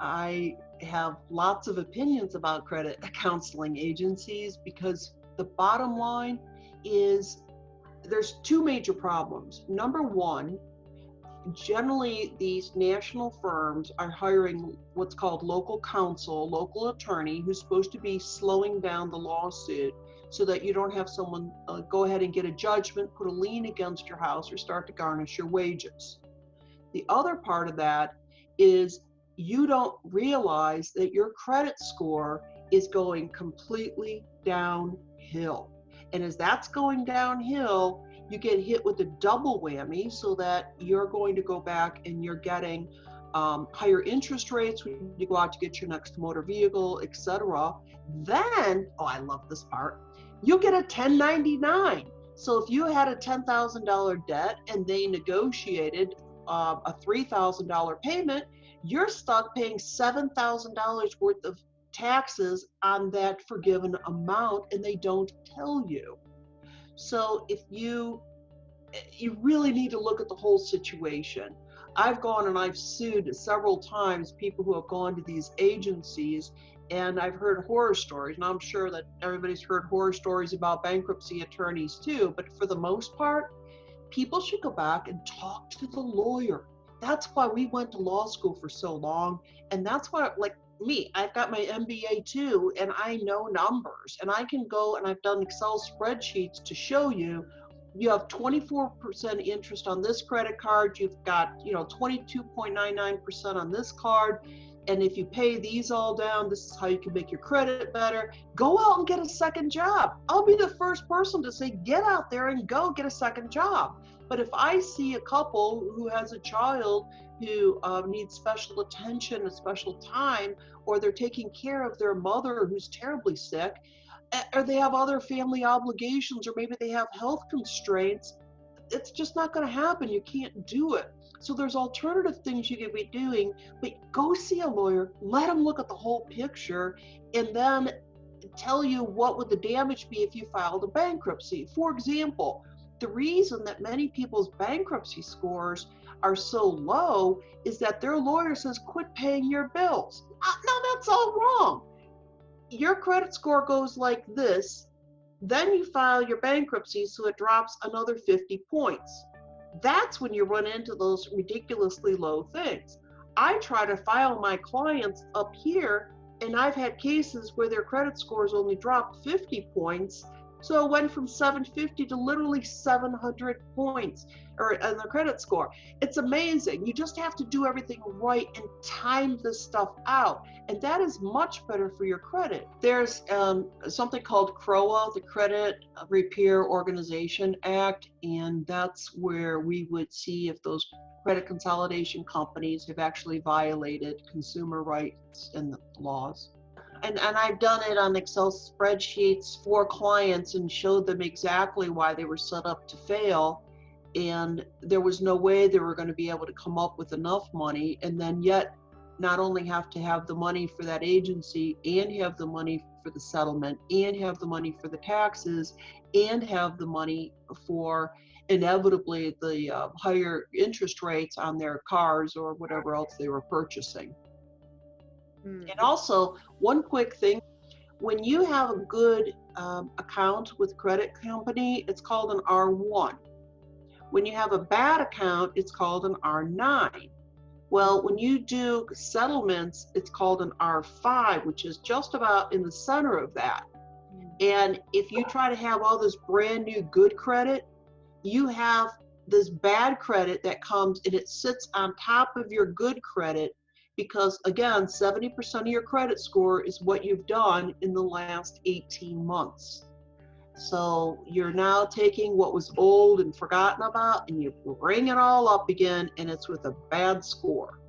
I have lots of opinions about credit counseling agencies because the bottom line is there's two major problems. Number one, generally these national firms are hiring what's called local counsel, local attorney, who's supposed to be slowing down the lawsuit so that you don't have someone go ahead and get a judgment, put a lien against your house, or start to garnish your wages. The other part of that is you don't realize that your credit score is going completely downhill. And as that's going downhill, you get hit with a double whammy, so that you're going to go back and you're getting higher interest rates when you go out to get your next motor vehicle, etc. Then, oh, I love this part, you get a 1099. So if you had a $10,000 debt and they negotiated a $3,000 payment, you're stuck paying $7,000 worth of taxes on that forgiven amount, and they don't tell you. So if you really need to look at the whole situation. I've gone and I've sued several times people who have gone to these agencies, and I've heard horror stories, and I'm sure that everybody's heard horror stories about bankruptcy attorneys too, but for the most part, people should go back and talk to the lawyer. That's why we went to law school for so long, and that's why, like me, I've got my MBA too, and I know numbers, and I can go and I've done Excel spreadsheets to show you have 24% interest on this credit card, you've got 22.99% on this card, and if you pay these all down, this is how you can make your credit better. Go out and get a second job. I'll be the first person to say, get out there and go get a second job. But if I see a couple who has a child who needs special attention and special time, or they're taking care of their mother who's terribly sick, or they have other family obligations, or maybe they have health constraints, it's just not going to happen. You can't do it. So there's alternative things you could be doing, but go see a lawyer, let them look at the whole picture, and then tell you what would the damage be if you filed a bankruptcy. For example, the reason that many people's bankruptcy scores are so low is that their lawyer says, quit paying your bills. No, that's all wrong. Your credit score goes like this, then you file your bankruptcy, so it drops another 50 points. That's when you run into those ridiculously low things. I try to file my clients up here, and I've had cases where their credit scores only dropped 50 points. So it went from 750 to literally 700 points on the credit score. It's amazing. You just have to do everything right and time this stuff out. And that is much better for your credit. There's something called CROA, the Credit Repair Organization Act, and that's where we would see if those credit consolidation companies have actually violated consumer rights and the laws. And I've done it on Excel spreadsheets for clients and showed them exactly why they were set up to fail. And there was no way they were going to be able to come up with enough money, and then yet not only have to have the money for that agency, and have the money for the settlement, and have the money for the taxes, and have the money for inevitably the higher interest rates on their cars or whatever else they were purchasing. And also, one quick thing, when you have a good account with credit company, it's called an R1. When you have a bad account, it's called an R9. Well, when you do settlements, it's called an R5, which is just about in the center of that. And if you try to have all this brand new good credit, you have this bad credit that comes and it sits on top of your good credit, because again, 70% of your credit score is what you've done in the last 18 months. So you're now taking what was old and forgotten about, and you bring it all up again, and it's with a bad score.